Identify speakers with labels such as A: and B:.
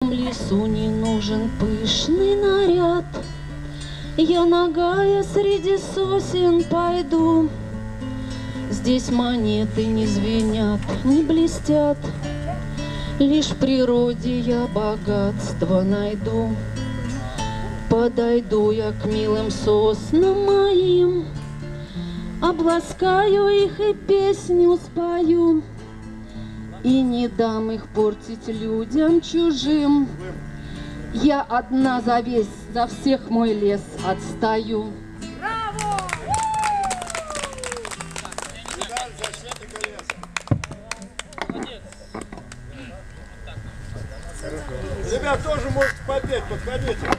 A: этом лесу не нужен пышный наряд. Я нагая среди сосен пойду. Здесь монеты не звенят, не блестят. Лишь в природе я богатство найду. Подойду я к милым соснам моим, обласкаю их и песню спою. И не дам их портить людям чужим. Я одна за весь, за всех мой лес отстаю.
B: Браво!
C: Ребят, тоже можете попеть, подходите.